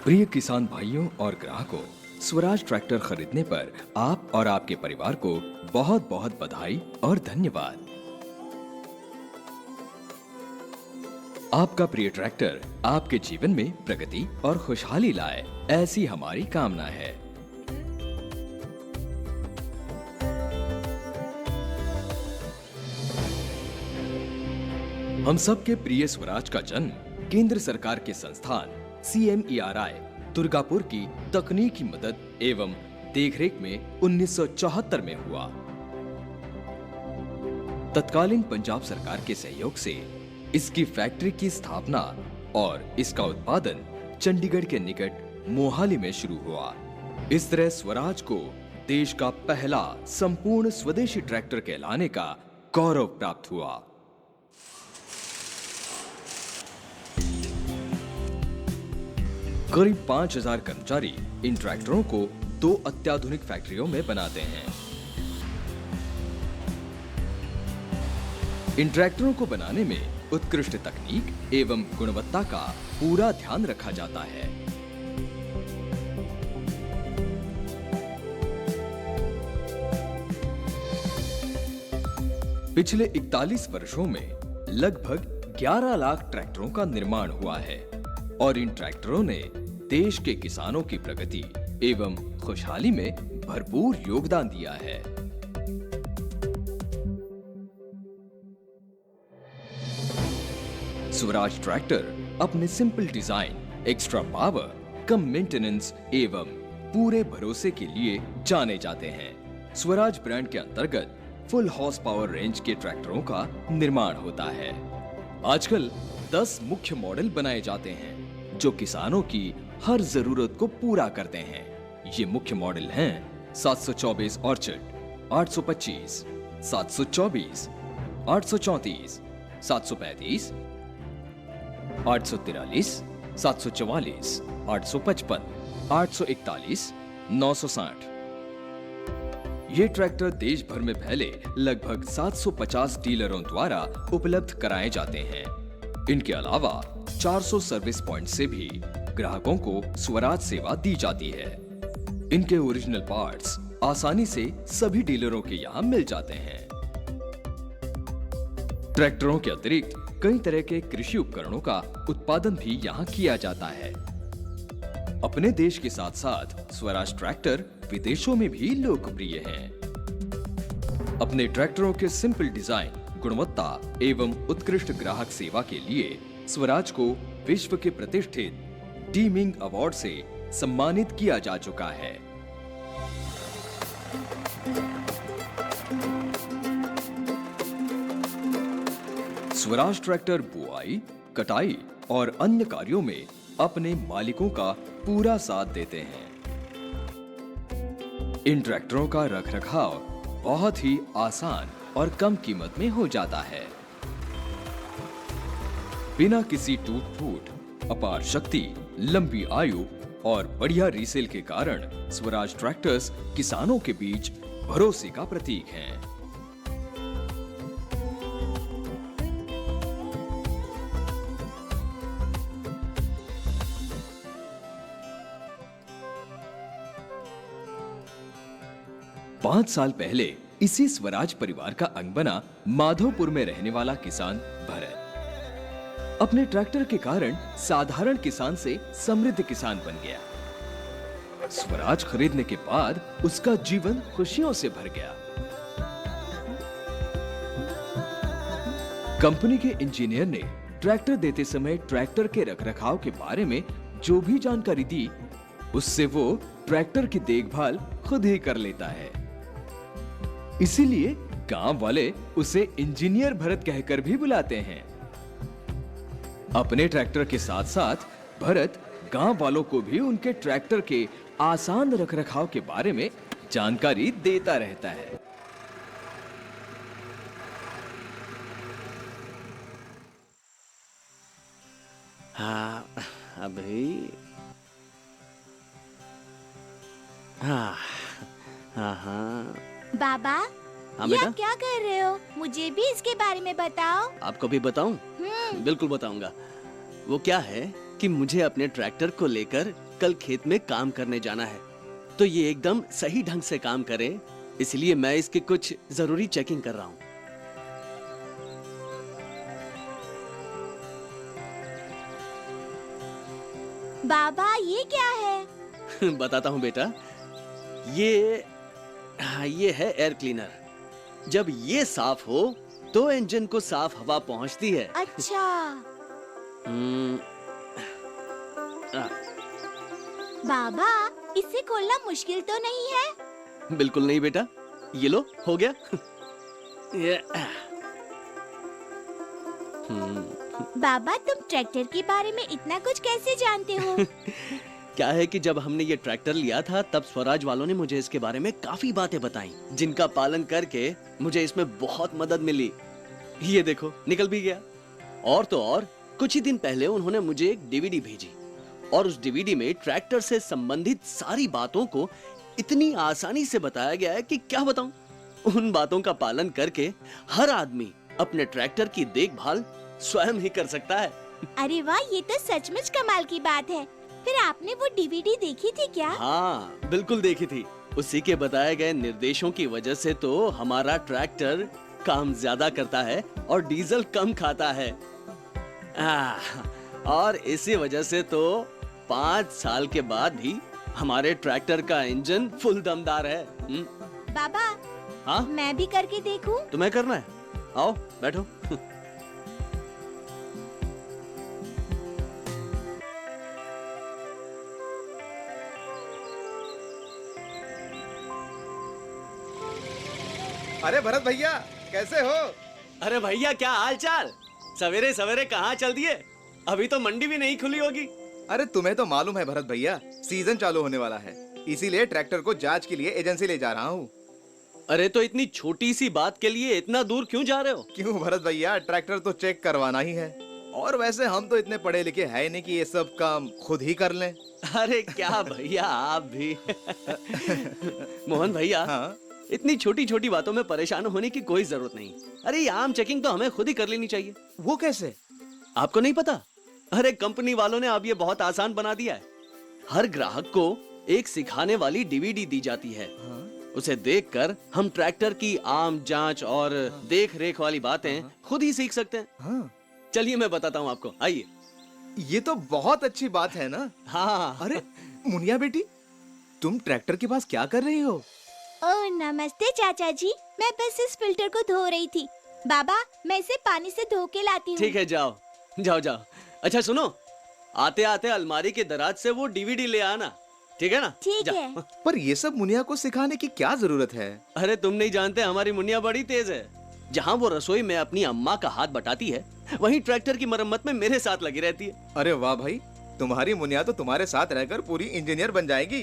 प्रिय किसान भाइयों और ग्राहकों, स्वराज ट्रैक्टर खरीदने पर आप और आपके परिवार को बहुत बहुत बधाई और धन्यवाद। आपका प्रिय ट्रैक्टर आपके जीवन में प्रगति और खुशहाली लाए, ऐसी हमारी कामना है। हम सबके प्रिय स्वराज का जन्म केंद्र सरकार के संस्थान CMERI दुर्गापुर की तकनीकी मदद एवं देखरेख में 1974 में हुआ। तत्कालीन पंजाब सरकार के सहयोग से इसकी फैक्ट्री की स्थापना और इसका उत्पादन चंडीगढ़ के निकट मोहाली में शुरू हुआ। इस तरह स्वराज को देश का पहला संपूर्ण स्वदेशी ट्रैक्टर कहलाने का गौरव प्राप्त हुआ। करीब 5000 कर्मचारी इन ट्रैक्टरों को 2 अत्याधुनिक फैक्ट्रियों में बनाते हैं। इन ट्रैक्टरों को बनाने में उत्कृष्ट तकनीक एवं गुणवत्ता का पूरा ध्यान रखा जाता है। पिछले 41 वर्षों में लगभग 11 लाख ट्रैक्टरों का निर्माण हुआ है और इन ट्रैक्टरों ने देश के किसानों की प्रगति एवं खुशहाली में भरपूर योगदान दिया है। स्वराज ट्रैक्टर अपने सिंपल डिजाइन, एक्स्ट्रा पावर, कम मेंटेनेंस एवं पूरे भरोसे के लिए जाने जाते हैं। स्वराज ब्रांड के अंतर्गत फुल हॉर्स पावर रेंज के ट्रैक्टरों का निर्माण होता है। आजकल 10 मुख्य मॉडल बनाए जाते हैं जो किसानों की हर जरूरत को पूरा करते हैं। ये मुख्य मॉडल हैं 724 ऑर्चिड, 825, 724, 834, 735, 843, 744, 855, 841, 960। ये ट्रैक्टर देश भर में फैले लगभग 750 डीलरों द्वारा उपलब्ध कराए जाते हैं। इनके अलावा 400 सर्विस पॉइंट से भी ग्राहकों को स्वराज सेवा दी जाती है। इनके ओरिजिनल पार्ट्स आसानी से सभी डीलरों के यहाँ मिल जाते हैं। ट्रैक्टरों के अतिरिक्त कई तरह के कृषि उपकरणों का उत्पादन भी यहाँ किया जाता है। अपने देश के साथ साथ स्वराज ट्रैक्टर विदेशों में भी लोकप्रिय हैं। अपने ट्रैक्टरों के सिंपल डिजाइन, गुणवत्ता एवं उत्कृष्ट ग्राहक सेवा के लिए स्वराज को विश्व के प्रतिष्ठित डीमिंग अवार्ड से सम्मानित किया जा चुका है। स्वराज ट्रैक्टर बुआई, कटाई और अन्य कार्यों में अपने मालिकों का पूरा साथ देते हैं। इन ट्रैक्टरों का रखरखाव बहुत ही आसान और कम कीमत में हो जाता है। बिना किसी टूट फूट, अपार शक्ति, लंबी आयु और बढ़िया रीसेल के कारण स्वराज ट्रैक्टर्स किसानों के बीच भरोसे का प्रतीक हैं। पांच साल पहले इसी स्वराज परिवार का अंग बना माधोपुर में रहने वाला किसान भरत अपने ट्रैक्टर के कारण साधारण किसान से समृद्ध किसान बन गया। स्वराज खरीदने के बाद उसका जीवन खुशियों से भर गया। कंपनी के इंजीनियर ने ट्रैक्टर देते समय ट्रैक्टर के रखरखाव के बारे में जो भी जानकारी दी, उससे वो ट्रैक्टर की देखभाल खुद ही कर लेता है। इसीलिए गांव वाले उसे इंजीनियर भरत कहकर भी बुलाते हैं। अपने ट्रैक्टर के साथ साथ भरत गांव वालों को भी उनके ट्रैक्टर के आसान रखरखाव के बारे में जानकारी देता रहता है। हाँ, अभी हाँ हाँ हाँ। बाबा, हाँ ये बेटा, आप क्या कर रहे हो? मुझे भी इसके बारे में बताओ। आपको भी बताऊं? बिल्कुल बताऊंगा। वो क्या है कि मुझे अपने ट्रैक्टर को लेकर कल खेत में काम करने जाना है, तो ये एकदम सही ढंग से काम करे, इसलिए मैं इसकी कुछ जरूरी चेकिंग कर रहा हूँ। बाबा ये क्या है? बताता हूँ बेटा, ये ये है एयर क्लीनर। जब ये साफ हो तो इंजन को साफ हवा पहुंचती है। अच्छा। हम्म, आ, बाबा इसे खोलना मुश्किल तो नहीं है? बिल्कुल नहीं बेटा, ये लो हो गया। ये, बाबा तुम ट्रैक्टर के बारे में इतना कुछ कैसे जानते हो? क्या है कि जब हमने ये ट्रैक्टर लिया था तब स्वराज वालों ने मुझे इसके बारे में काफी बातें बताई, जिनका पालन करके मुझे इसमें बहुत मदद मिली। ये देखो निकल भी गया। और तो और कुछ ही दिन पहले उन्होंने मुझे एक डीवीडी भेजी और उस डीवीडी में ट्रैक्टर से संबंधित सारी बातों को इतनी आसानी से बताया गया है कि क्या बताऊं। उन बातों का पालन करके हर आदमी अपने ट्रैक्टर की देखभाल स्वयं ही कर सकता है। अरे वाह, ये तो सचमुच कमाल की बात है। फिर आपने वो डीवीडी देखी थी क्या? हाँ बिल्कुल देखी थी। उसी के बताए गए निर्देशों की वजह से तो हमारा ट्रैक्टर काम ज्यादा करता है और डीजल कम खाता है। और इसी वजह से तो 5 साल के बाद भी हमारे ट्रैक्टर का इंजन फुल दमदार है। बाबा हाँ मैं भी करके देखूं? तुम्हें करना है, आओ बैठो। अरे भरत भैया कैसे हो? अरे भैया क्या हाल चाल? सवेरे सवेरे कहाँ चल दिए? अभी तो मंडी भी नहीं खुली होगी। अरे तुम्हें तो मालूम है भरत भैया, सीजन चालू होने वाला है, इसीलिए ट्रैक्टर को जांच के लिए एजेंसी ले जा रहा हूँ। अरे तो इतनी छोटी सी बात के लिए इतना दूर क्यों जा रहे हो? क्यों भरत भैया, ट्रैक्टर तो चेक करवाना ही है। और वैसे हम तो इतने पढ़े लिखे है नहीं कि ये सब काम खुद ही कर लें। अरे क्या भैया आप भी। मोहन भैया हाँ? इतनी छोटी छोटी बातों में परेशान होने की कोई जरूरत नहीं। अरे ये आम चेकिंग तो हमें खुद ही कर लेनी चाहिए। वो कैसे? आपको नहीं पता? अरे कंपनी वालों ने अब ये बहुत आसान बना दिया है। हर ग्राहक को एक सिखाने वाली डीवीडी दी जाती है। हाँ? उसे देखकर हम ट्रैक्टर की आम जांच और देख रेख वाली बातें खुद ही सीख सकते हैं। हाँ? चलिए मैं बताता हूँ आपको, आइए। ये तो बहुत अच्छी बात है ना। हाँ अरे मुनिया बेटी, तुम ट्रैक्टर के पास क्या कर रही हो? ओह नमस्ते चाचा जी, मैं बस इस फिल्टर को धो रही थी। बाबा मैं इसे पानी से धो के लाती हूँ। ठीक है, जाओ जाओ जाओ। अच्छा सुनो, आते आते अलमारी के दराज से वो डीवीडी ले आना, ठीक है ना? ठीक जा। है। पर ये सब मुनिया को सिखाने की क्या जरूरत है? अरे तुम नहीं जानते, हमारी मुनिया बड़ी तेज है। जहाँ वो रसोई में अपनी अम्मा का हाथ बटाती है, वहीं ट्रैक्टर की मरम्मत में मेरे साथ लगी रहती है। अरे वाह भाई, तुम्हारी मुनिया तो तुम्हारे साथ रहकर पूरी इंजीनियर बन जाएगी।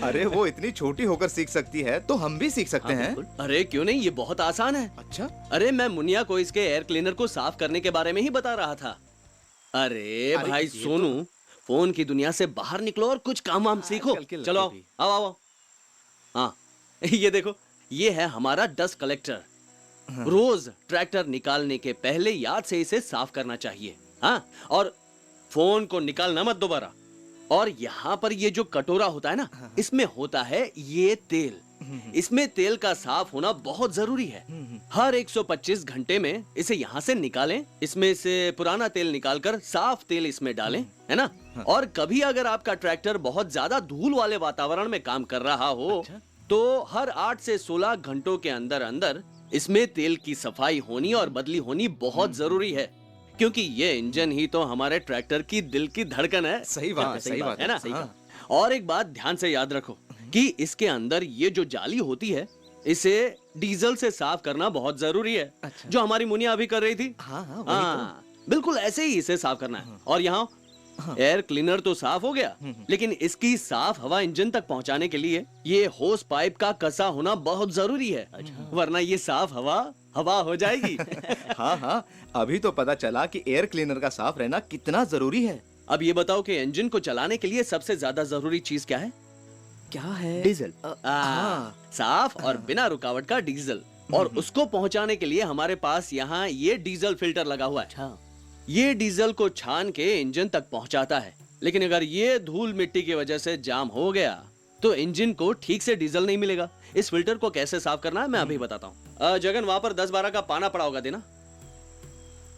अरे वो इतनी छोटी होकर सीख सकती है तो हम भी सीख सकते हैं। अरे क्यों नहीं, ये बहुत आसान है। अच्छा? अरे मैं मुनिया को इसके एयर क्लीनर को साफ करने के बारे में ही बता रहा था। अरे भाई ये सोनू, फोन की दुनिया से बाहर निकलो और कुछ काम वाम सीखो। कल के चलो लड़के भी। आओ आओ आओ। हाँ ये देखो, ये है हमारा डस्ट कलेक्टर। रोज ट्रैक्टर निकालने के पहले याद से इसे साफ करना चाहिए। हाँ, और फोन को निकालना मत दोबारा। और यहाँ पर ये जो कटोरा होता है ना, इसमें होता है ये तेल। इसमें तेल का साफ होना बहुत जरूरी है। हर 125 घंटे में इसे यहाँ से निकालें। इसमें से पुराना तेल निकालकर साफ तेल इसमें डालें, है ना? और कभी अगर आपका ट्रैक्टर बहुत ज्यादा धूल वाले वातावरण में काम कर रहा हो, तो हर 8 से 16 घंटों के अंदर अंदर इसमें तेल की सफाई होनी और बदली होनी बहुत जरूरी है, क्योंकि ये इंजन ही तो हमारे ट्रैक्टर की दिल की धड़कन है। सही बात, सही बात है ना? हाँ। और एक बात ध्यान से याद रखो कि इसके अंदर ये जो जाली होती है, इसे डीजल से साफ करना बहुत जरूरी है। अच्छा। जो हमारी मुनिया अभी कर रही थी। हाँ, वही तो। बिल्कुल ऐसे ही इसे साफ करना है। और यहाँ एयर क्लीनर तो साफ हो गया, लेकिन इसकी साफ हवा इंजन तक पहुंचाने के लिए ये होस पाइप का कसा होना बहुत जरूरी है। वरना ये साफ हवा हो जाएगी। हाँ हाँ, अभी तो पता चला कि एयर क्लीनर का साफ रहना कितना जरूरी है। अब ये बताओ कि इंजन को चलाने के लिए सबसे ज्यादा जरूरी चीज क्या है? क्या है? डीजल। साफ और बिना रुकावट का डीजल। और उसको पहुंचाने के लिए हमारे पास यहाँ ये डीजल फिल्टर लगा हुआ है। ये डीजल को छान के इंजन तक पहुंचाता है। लेकिन अगर ये धूल मिट्टी की वजह से जाम हो गया तो इंजन को ठीक से डीजल नहीं मिलेगा। इस फिल्टर को कैसे साफ करना है मैं अभी बताता हूँ। जगन वहां पर 10-12 का पाना पड़ा होगा, देना।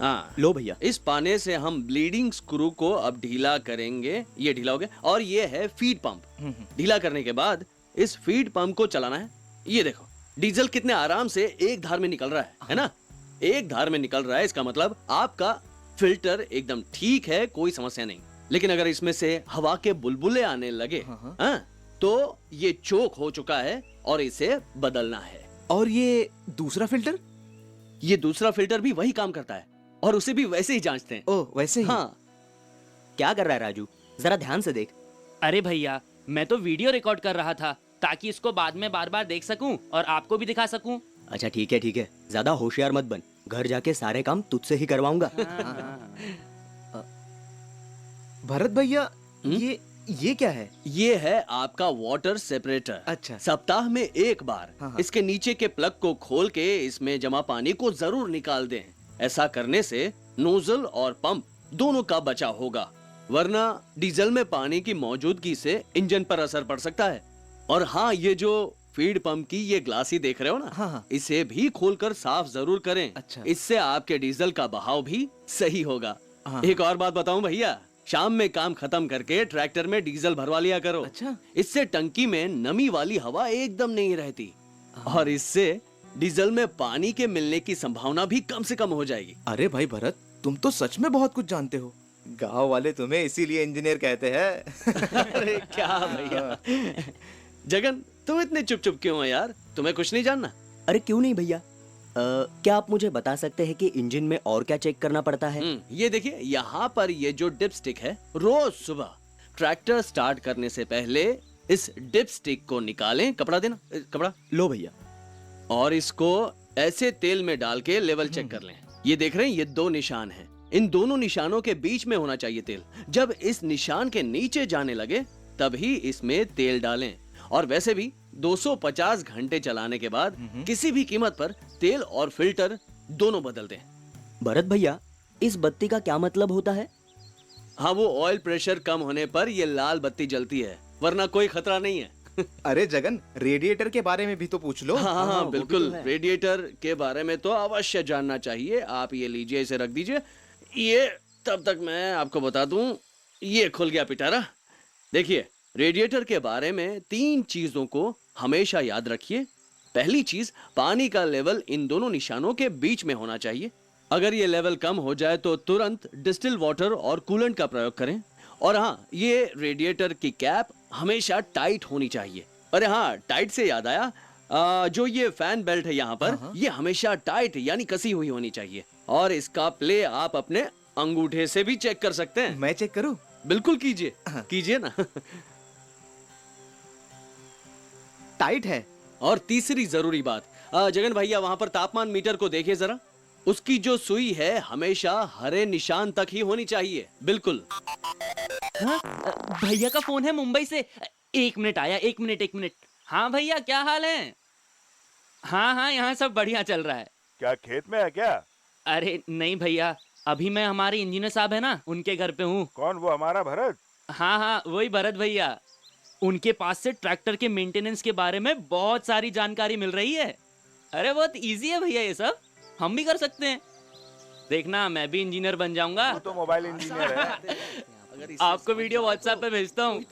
हाँ लो भैया। इस पाने से हम ब्लीडिंग स्क्रू को अब ढीला करेंगे। ये ढीला हो गया और ये है फीड पंप। ढीला करने के बाद इस फीड पंप को चलाना है। ये देखो डीजल कितने आराम से एक धार में निकल रहा है ना? एक धार में निकल रहा है, इसका मतलब आपका फिल्टर एकदम ठीक है, कोई समस्या नहीं। लेकिन अगर इसमें से हवा के बुलबुले आने लगे तो ये चोक हो चुका है और इसे बदलना है। और ये दूसरा फिल्टर? ये दूसरा फिल्टर भी वही काम करता है और उसे भी वैसे ही जांचते हैं। ओह वैसे ही? हाँ। क्या कर रहा है राजू, जरा ध्यान से देख। अरे भैया मैं तो वीडियो रिकॉर्ड कर रहा था ताकि इसको बाद में बार बार देख सकूं और आपको भी दिखा सकूं। अच्छा ठीक है, ज्यादा होशियार मत बन, घर जाके सारे काम तुझसे ही करवाऊंगा। भरत भैया ये क्या है? ये है आपका वाटर सेपरेटर। अच्छा। सप्ताह में एक बार हाँ। इसके नीचे के प्लग को खोल के इसमें जमा पानी को जरूर निकाल दें। ऐसा करने से नोजल और पंप दोनों का बचाव होगा, वरना डीजल में पानी की मौजूदगी से इंजन पर असर पड़ सकता है। और हाँ, ये जो फीड पंप की ये ग्लासी देख रहे हो ना, हाँ। इसे भी खोलकर साफ जरूर करें। अच्छा। इससे आपके डीजल का बहाव भी सही होगा। हाँ। एक और बात बताऊं भैया, शाम में काम खत्म करके ट्रैक्टर में डीजल भरवा लिया करो। अच्छा। इससे टंकी में नमी वाली हवा एकदम नहीं रहती और इससे डीजल में पानी के मिलने की संभावना भी कम से कम हो जाएगी। अरे भाई भरत, तुम तो सच में बहुत कुछ जानते हो। गांव वाले तुम्हें इसीलिए इंजीनियर कहते हैं। अरे क्या भैया। जगन तुम इतने चुप चुप क्यों हो यार, तुम्हें कुछ नहीं जानना? अरे क्यों नहीं भैया, क्या आप मुझे बता सकते हैं कि इंजन में और क्या चेक करना पड़ता है? ये देखिए यहाँ पर ये जो डिप स्टिक है, रोज सुबह ट्रैक्टर स्टार्ट करने से पहले इस डिप स्टिक को निकालें। कपड़ा देना, कपड़ा लो भैया। और इसको ऐसे तेल में डाल के लेवल चेक कर लें। ये देख रहे हैं, ये 2 निशान हैं। इन दोनों निशानों के बीच में होना चाहिए तेल। जब इस निशान के नीचे जाने लगे तभी इसमें तेल डालें। और वैसे भी 250 घंटे चलाने के बाद किसी भी कीमत पर तेल और फिल्टर दोनों बदल दें। भरत भैया, इस बत्ती का क्या मतलब होता है? हाँ, वो ऑयल प्रेशर कम होने पर ये लाल बत्ती जलती है, वरना कोई खतरा नहीं है। अरे जगन, रेडिएटर के बारे में भी तो पूछ लो। हाँ, बिल्कुल। रेडिएटर के बारे में तो अवश्य जानना चाहिए। आप ये लीजिए, इसे रख दीजिए। ये तब तक मैं आपको बता दूं, ये खुल गया पिटारा। देखिए, रेडिएटर के बारे में 3 चीजों को हमेशा याद रखिए। पहली चीज, पानी का लेवल इन दोनों निशानों के बीच में होना चाहिए। अगर ये लेवल कम हो जाए तो तुरंत डिस्टिल वाटर और कूलेंट का प्रयोग करें। और हाँ, ये रेडिएटर की कैप हमेशा टाइट होनी चाहिए। अरे हाँ, टाइट से याद आया, जो ये फैन बेल्ट है यहाँ पर, ये हमेशा टाइट यानी कसी हुई होनी चाहिए। और इसका प्ले आप अपने अंगूठे से भी चेक कर सकते हैं। मैं चेक करूं? बिल्कुल कीजिए, कीजिए ना। टाइट है। और तीसरी जरूरी बात, जगन भैया वहां पर तापमान मीटर को देखिए जरा। उसकी जो सुई है हमेशा हरे निशान तक ही होनी चाहिए। बिल्कुल। हाँ, भैया का फोन है मुंबई से। 1 मिनट आया, 1 मिनट। हाँ भैया, क्या हाल है? हाँ, यहाँ सब बढ़िया चल रहा है। क्या खेत में है क्या? अरे नहीं भैया, अभी मैं हमारे इंजीनियर साहब है ना, उनके घर पे हूँ। कौन, वो हमारा भरत? हाँ, वही भरत भैया। उनके पास से ट्रैक्टर के मेंटेनेंस के बारे में बहुत सारी जानकारी मिल रही है। अरे बहुत इजी है भैया, ये सब हम भी कर सकते हैं। देखना, मैं भी इंजीनियर बन जाऊंगा। वो तो मोबाइल इंजीनियर है। आपको वीडियो व्हाट्सएप पे भेजता हूँ।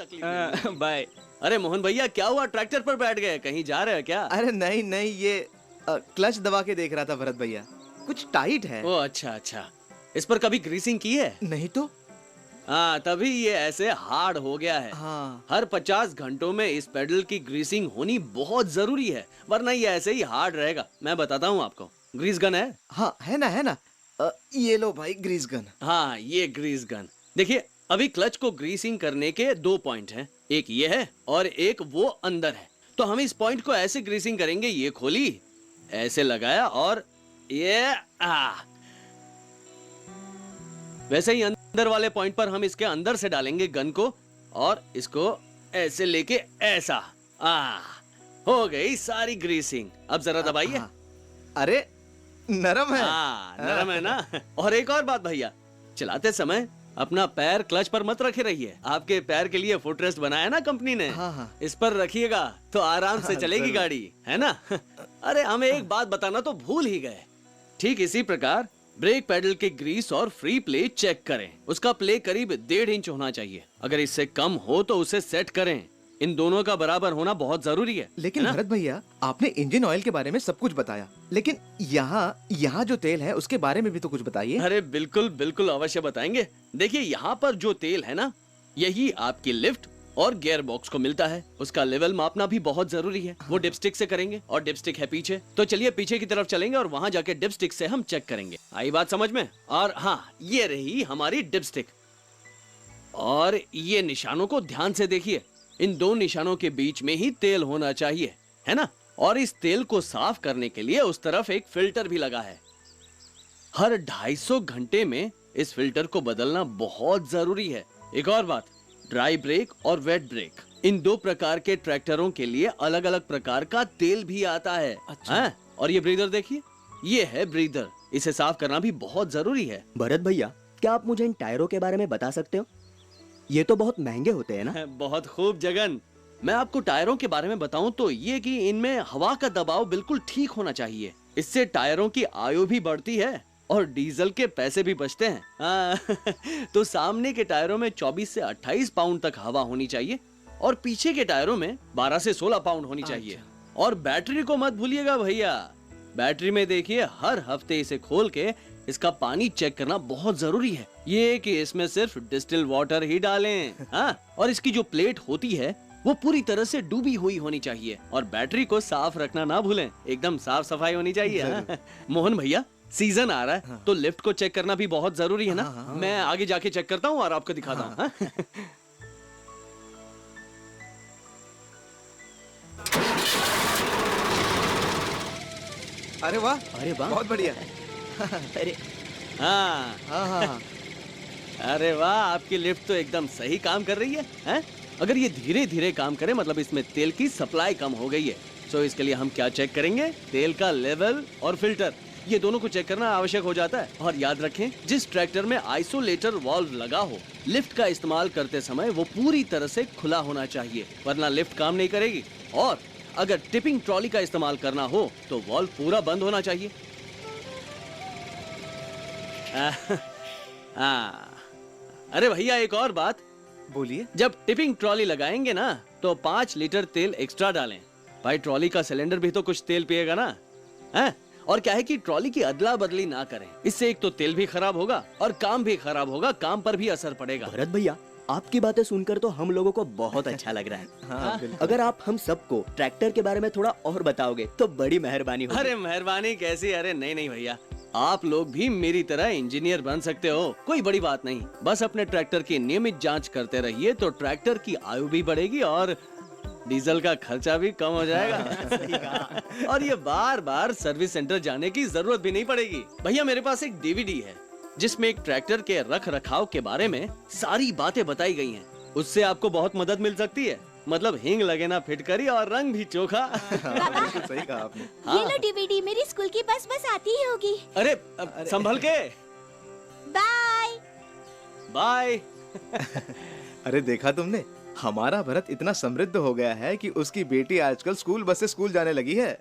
बाय। अरे मोहन भैया, क्या हुआ? ट्रैक्टर पर बैठ गए, कहीं जा रहे हो क्या? अरे नहीं, ये क्लच दबा के देख रहा था भरत भैया, कुछ टाइट है। ओ अच्छा। इस पर कभी ग्रीसिंग की है? नहीं तो। हाँ, तभी ये ऐसे हार्ड हो गया है। हाँ। हर 50 घंटों में इस पेडल की ग्रीसिंग होनी बहुत जरूरी है, वरना ये ऐसे ही हार्ड रहेगा। मैं बताता हूँ आपको। ग्रीस गन है? हाँ, है ना। ये लो भाई, ग्रीस गन। हाँ, ये ग्रीस गन। देखिए, अभी क्लच को ग्रीसिंग करने के 2 पॉइंट हैं। एक ये है और एक वो अंदर है। तो हम इस पॉइंट को ऐसे ग्रीसिंग करेंगे। ये खोली, ऐसे लगाया और ये वैसे ही अंदर वाले पॉइंट पर हम इसके अंदर से डालेंगे गन को और इसको ऐसे लेके ऐसा। हो गई सारी ग्रीसिंग। अब जरा दबाइए। अरे नरम है। नरम है ना। और एक और बात भैया, चलाते समय अपना पैर क्लच पर मत रखे रहिए। आपके पैर के लिए फुटरेस्ट बनाया ना कंपनी ने, हाँ। इस पर रखिएगा तो आराम से चलेगी गाड़ी, है ना? अरे हमें एक बात बताना तो भूल ही गए। ठीक इसी प्रकार ब्रेक पैडल के ग्रीस और फ्री प्ले चेक करें। उसका प्ले करीब 1.5 इंच होना चाहिए। अगर इससे कम हो तो उसे सेट करें। इन दोनों का बराबर होना बहुत जरूरी है। लेकिन भरत भैया, आपने इंजन ऑयल के बारे में सब कुछ बताया, लेकिन यहाँ जो तेल है उसके बारे में भी तो कुछ बताइए। अरे बिल्कुल बिल्कुल अवश्य बताएंगे। देखिए यहाँ पर जो तेल है ना, यही आपकी लिफ्ट और गियर बॉक्स को मिलता है। उसका लेवल मापना भी बहुत जरूरी है। वो डिपस्टिक से करेंगे और डिपस्टिक है पीछे। तो चलिए पीछे की तरफ चलेंगे और वहां जाके डिपस्टिक से हम चेक करेंगे। आई बात समझ में? और हाँ, ये रही हमारी डिपस्टिक। और ये निशानों को ध्यान से देखिए। इन दो निशानों के बीच में ही तेल होना चाहिए, है ना? और इस तेल को साफ करने के लिए उस तरफ एक फिल्टर भी लगा है। हर 250 घंटे में इस फिल्टर को बदलना बहुत जरूरी है। एक और बात, ड्राई ब्रेक और वेट ब्रेक, इन दो प्रकार के ट्रैक्टरों के लिए अलग अलग प्रकार का तेल भी आता है। अच्छा। और ये ब्रीदर देखिए, ये है ब्रीदर। इसे साफ करना भी बहुत जरूरी है। भरत भैया, क्या आप मुझे इन टायरों के बारे में बता सकते हो? ये तो बहुत महंगे होते हैं ना? बहुत खूब जगन। मैं आपको टायरों के बारे में बताऊं तो ये कि इनमें हवा का दबाव बिल्कुल ठीक होना चाहिए। इससे टायरों की आयु भी बढ़ती है और डीजल के पैसे भी बचते हैं। तो सामने के टायरों में 24 से 28 पाउंड तक हवा होनी चाहिए और पीछे के टायरों में 12 से 16 पाउंड होनी चाहिए। और बैटरी को मत भूलिएगा भैया। बैटरी में देखिए, हर हफ्ते इसे खोल के इसका पानी चेक करना बहुत जरूरी है। ये कि इसमें सिर्फ डिस्टिल वाटर ही डालें। और इसकी जो प्लेट होती है वो पूरी तरह से डूबी हुई होनी चाहिए। और बैटरी को साफ रखना ना भूलें, एकदम साफ सफाई होनी चाहिए। मोहन भैया, सीजन आ रहा है तो लिफ्ट को चेक करना भी बहुत जरूरी है ना? मैं आगे जाके चेक करता हूँ और आपको दिखाता हूँ। अरे वाह, बहुत बढ़िया। अरे हाँ। अरे वाह, आपकी लिफ्ट तो एकदम सही काम कर रही है? अगर ये धीरे धीरे काम करे मतलब इसमें तेल की सप्लाई कम हो गई है। तो इसके लिए हम क्या चेक करेंगे? तेल का लेवल और फिल्टर, ये दोनों को चेक करना आवश्यक हो जाता है। और याद रखें, जिस ट्रैक्टर में आइसोलेटर वाल्व लगा हो, लिफ्ट का इस्तेमाल करते समय वो पूरी तरह से खुला होना चाहिए, वरना लिफ्ट काम नहीं करेगी। और अगर टिपिंग ट्रॉली का इस्तेमाल करना हो तो वाल्व पूरा बंद होना चाहिए। अरे भैया, एक और बात, बोलिए। जब टिपिंग ट्रॉली लगाएंगे ना तो 5 लीटर तेल एक्स्ट्रा डालें। भाई, ट्रॉली का सिलेंडर भी तो कुछ तेल पिएगा ना, है? और क्या है कि ट्रॉली की अदला बदली ना करें। इससे एक तो तेल भी खराब होगा और काम भी खराब होगा, काम पर भी असर पड़ेगा। भरत भैया, आपकी बातें सुनकर तो हम लोगों को बहुत अच्छा लग रहा है। हाँ, अगर आप हम सबको ट्रैक्टर के बारे में थोड़ा और बताओगे तो बड़ी मेहरबानी होगी। अरे मेहरबानी कैसी? अरे नहीं भैया, आप लोग भी मेरी तरह इंजीनियर बन सकते हो, कोई बड़ी बात नहीं। बस अपने ट्रैक्टर की नियमित जांच करते रहिए तो ट्रैक्टर की आयु भी बढ़ेगी और डीजल का खर्चा भी कम हो जाएगा। और ये बार बार सर्विस सेंटर जाने की जरूरत भी नहीं पड़ेगी। भैया, मेरे पास एक डीवीडी है जिसमें एक ट्रैक्टर के रख रखाव के बारे में सारी बातें बताई गई हैं। उससे आपको बहुत मदद मिल सकती है। मतलब हिंग लगे ना फिटकरी और रंग भी चोखा। बिल्कुल सही कहा आपने। ये लो डीवीडी, मेरी स्कूल की बस आती ही होगी। अरे संभल के। Bye bye. अरे देखा तुमने, हमारा भरत इतना समृद्ध हो गया है कि उसकी बेटी आजकल स्कूल बस से स्कूल जाने लगी है।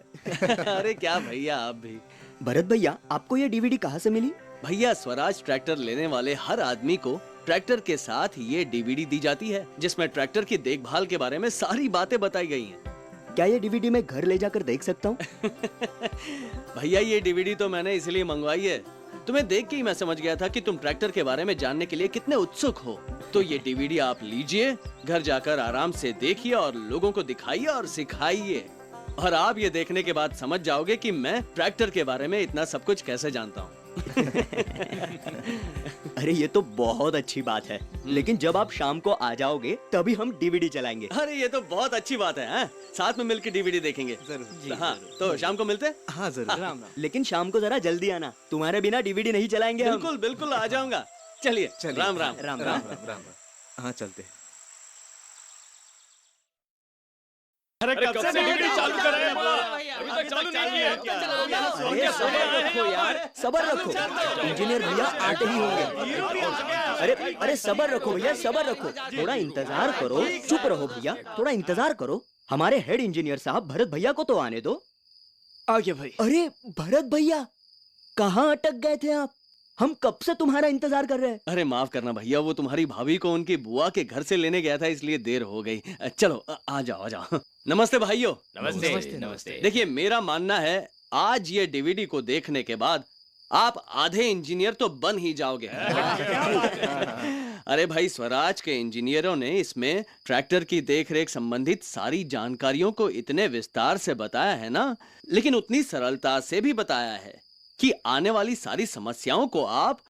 अरे क्या भैया, आप भी। भरत भैया, आपको ये डीवीडी कहाँ से मिली? भैया, स्वराज ट्रैक्टर लेने वाले हर आदमी को ट्रैक्टर के साथ ये डीवीडी दी जाती है जिसमें ट्रैक्टर की देखभाल के बारे में सारी बातें बताई गई हैं। क्या ये डीवीडी मैं घर ले जाकर देख सकता हूँ? भैया, ये डीवीडी तो मैंने इसलिए मंगवाई है, तुम्हें देख के ही मैं समझ गया था कि तुम ट्रैक्टर के बारे में जानने के लिए कितने उत्सुक हो। तो ये डीवीडी आप लीजिए, घर जाकर आराम से देखिए और लोगों को दिखाइए और सिखाइए। और आप ये देखने के बाद समझ जाओगे कि मैं ट्रैक्टर के बारे में इतना सब कुछ कैसे जानता हूँ। अरे ये तो बहुत अच्छी बात है, लेकिन जब आप शाम को आ जाओगे तभी हम डीवीडी चलाएंगे। अरे ये तो बहुत अच्छी बात है, हैं? साथ में मिलकर डीवीडी देखेंगे। जरूर। हाँ, तो शाम को मिलते हैं। हाँ जरूर। लेकिन शाम को जरा जल्दी आना, तुम्हारे बिना डीवीडी नहीं चलाएंगे हम। बिल्कुल बिल्कुल आ जाऊंगा। चलिए, राम राम। राम राम राम। राम राम। हाँ, चलते हैं। अरे कब से डीवीडी चालू कर रहे हैं? अभी तक चालू नहीं है क्या? अरे सबर रखो यार, सबर रखो। इंजीनियर भैया आते ही होंगे। अरे सबर रखो भैया, सबर रखो। थोड़ा इंतजार करो, चुप रहो भैया, थोड़ा इंतजार करो। हमारे हेड इंजीनियर साहब भरत भैया को तो आने दो। आ गया भाई। अरे भरत भैया, कहाँ अटक गए थे आप? हम कब से तुम्हारा इंतजार कर रहे हैं। अरे माफ करना भैया, वो तुम्हारी भाभी को उनकी बुआ के घर से लेने गया था, इसलिए देर हो गई। चलो आ जाओ आ जाओ। नमस्ते भाइयों। नमस्ते नमस्ते। देखिए मेरा मानना है आज ये डीवीडी को देखने के बाद आप आधे इंजीनियर तो बन ही जाओगे। अरे भाई, स्वराज के इंजीनियरों ने इसमें ट्रैक्टर की देखरेख संबंधित सारी जानकारियों को इतने विस्तार से बताया है ना, लेकिन उतनी सरलता से भी बताया है कि आने वाली सारी समस्याओं को आप